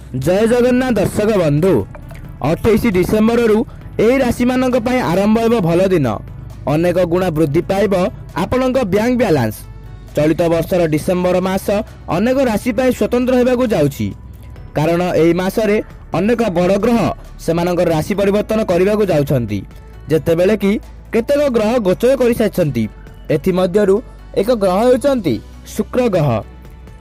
जय जगन्नाथ दर्शक बंधु 28 डिसेम्बर यही राशि मानक आरंभ हो भल दिन अनेक गुणा वृद्धि पाइब आपण बैंक बैलेंस। चलित वर्षर डिसेम्बर मास अनेक राशि स्वतंत्र होगा जाउछि कारण एही मासरे अनेक बड़ ग्रह सेमानक राशि परिवर्तन करने को जाउछंती जेतेबेले कि केतेक ग्रह गोचर कर सारिछंती। एथि मध्यरु एक ग्रह होउछंती शुक्र ग्रह।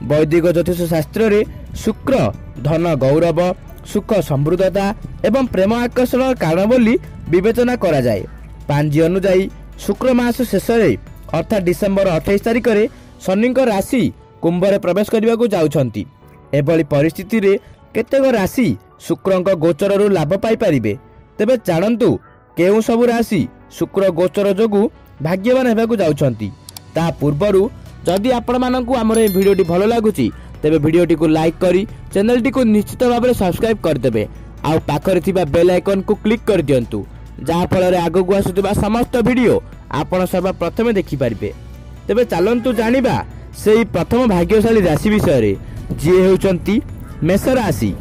वैदिक ज्योतिष शास्त्र रे शुक्र धन गौरव सुख समृद्धता एवं प्रेम आकर्षण कारण बोली विवेचना करा जाए। पांजी अनुजाई शुक्र मास शेष अर्थात डिसेम्बर 28 तारिख में शनि राशि कुंभ रे प्रवेश करने को जाउछंती। एभली परिस्थिति रे केतेक राशि शुक्र गोचर रु लाभ पाई परिबे। तेबे जानंतु केउ सब राशि शुक्र गोचर जोगु भाग्यवान हेबाकु जाउछंती। ता पूर्वरु जदि आपण मानकु हमर ए वीडियोटी भलो लागुची तेबे वीडियोटी को लाइक करी चैनल टी को निश्चित भाव में सब्सक्राइब कर देबे आ पाखरे थिबा बेल आइकन को क्लिक कर दियंतु जहा फल रे आगो को आसुतबा समस्त वीडियो आपण सर्व प्रथमे देखि परिबे। तेबे चलंतु जानिबा सेही प्रथम भाग्यशाली राशि विषय रे जे हेउचंती मेष राशि।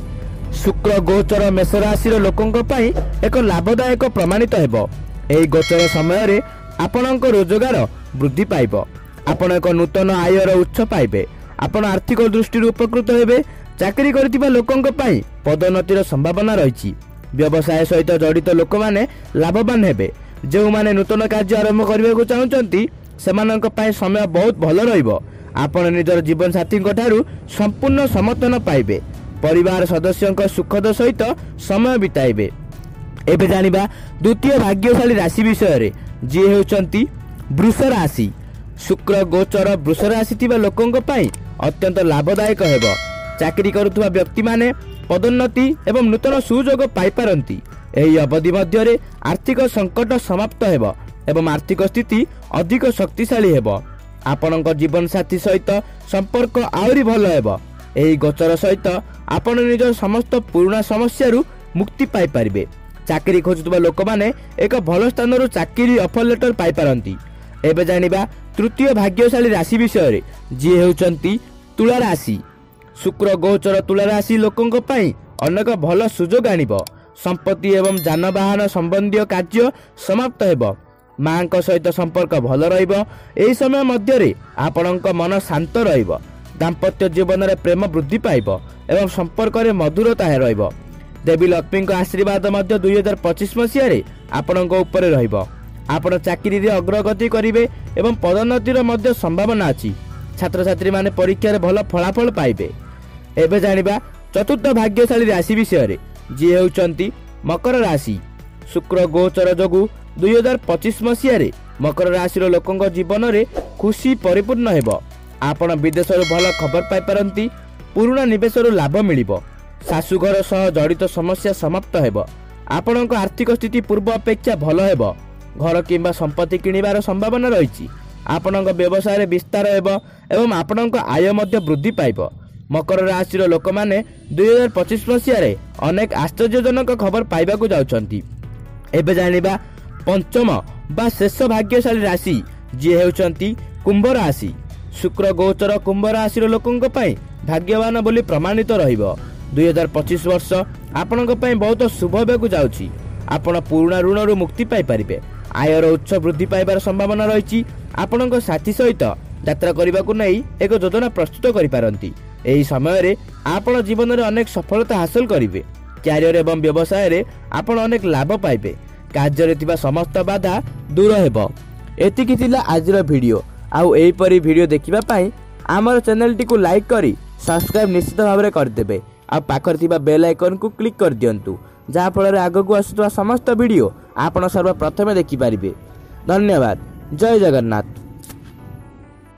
शुक्र गोचर मेष राशि रो लोकंक पई एक लाभदायक प्रमाणित हेबो। एही गोचर समय रे आपणक रोजगार वृद्धि पाइब। आपण एक नूतन आयर उत्स पाइबे। आपण आर्थिक दृष्टि उपकृत हेबे। चाकरी करथिबा लोकंक पई पदोन्नतिर संभावना रहिछि। व्यवसाय सहित जड़ित लोक माने लाभवान हेबे। जो माने नूतन कार्य आरंभ करबा को चाहुचंती सेमानक पई समय बहुत भलो रहिबो। आपण निजर जीवन साथी ठारू संपूर्ण समर्थन पाइबे। परिवार सदस्यंक सुखद सहित समय बिताइबे। एबे जानिबा द्वितीय भाग्यशाली राशि विषय रे जे हेउचंती वृष राशि। शुक्र गोचर वृष राशि थिबा लोकंक पई अत्यंत लाभदायक हेबो। चाकरी करुथुवा व्यक्ति माने पदोन्नति एवं नूतन सुयोग पाई पारंती। एही अवधि मध्य रे आर्थिक संकट समाप्त हेबो एवं आर्थिक स्थिति अधिक शक्तिशाली हेबो। आपणक जीवन साथी सहित संपर्क आउरी भलो हेबो। एही गोचर सहित आपण निज समस्त पुराना समस्या रु मुक्ति पाई परिबे। चाकरी खोजुथुवा लोक माने एक भलो स्थान रु चाकरी ऑफर लेटर पाई पारंती। एबे जानिबा तृतीय भाग्यशाली राशि विषय रे जे हेउचंती तुला राशि। शुक्र गोचर तुला राशि लोकंक पई अनेक भल सुजोग आनिबो। संपत्ति एवं जानवाहन संबंधी कार्य समाप्त हेबो। मांक सहित संपर्क भल रहिबो। एही समय मध्य रे आपणक मन शांत रहिबो। दाम्पत्य जीवन रे प्रेम वृद्धि पाइबो एवं संपर्क रे मधुरता रहिबो। देवी लक्ष्मी को आशीर्वाद मध्य 2025 मसीह रे आपणक ऊपर रहिबो। आपण चाकरी रे अग्रगति करिवे एवं पदोन्नतिर मध्य संभावना अछि। छात्र छात्री माने परीक्षा रे भल फलाफल पाइबे। एबे जानिबा चतुर्थ भाग्यशाली राशि विषय रे जे हेउचंती मकर राशि। शुक्र गोचर जोगु 2025 मसीह रे मकर राशि रो लोकंक जीवन रे खुशी परिपूर्ण हेबो। आपण विदेश रो भल खबर पाई पारंती। पुराना निवेश रो लाभ मिलिबो। शाशुघर सह जड़ित समस्या समाप्त हेबो। आपणक आर्थिक स्थिति पूर्व अपेक्षा भल हेबो। घर किंबा संपत्ति किनिबार संभावना रहिछि। आपणक व्यवसाय रे विस्तार हेबो एवं आपणक आय मध्य वृद्धि पाइबो। मकर राशि रो लोक माने 2025 मसीह रे अनेक आश्चर्यजनक खबर पाइबा को जाउछंती। एबे जानिबा पंचम बा शेष भाग्यशाली राशि जे हेउचंती कुंभ राशि। शुक्र गोचर कुंभ राशि रो लोकंक पई भाग्यवान बोली प्रमाणित रहिबो। 2025 वर्ष आपणक पई बहुत शुभ हेबाकु जाउछि। आपण पुराना ऋण रु मुक्ति पाई परिबे। आयर उच्च वृद्धि पाइबार संभावना रहिछि। आपणक साथी सहित यात्रा करबाकू नै एक योजना प्रस्तुत करि पारंती। एही समय रे आपण जीवन रे अनेक सफलता हासिल करिवे। कैरियर एवं व्यवसाय रे आपण अनेक लाभ पाइबे। कार्य रे थिबा समस्त बाधा दूर हेबो। एतिकी थिला आजिर वीडियो। आउ एही परी वीडियो देखिबा पई हमर चैनल टी को लाइक करी सब्सक्राइब निश्चित भाव में कर देबे। आ पाखर थिबा बेल आइकन को क्लिक कर दियंतु जहा फल रे आगो को आसुतबा समस्त वीडियो आपण सर्व प्रथमे देखि परिबे। धन्यवाद। जय जगन्नाथ।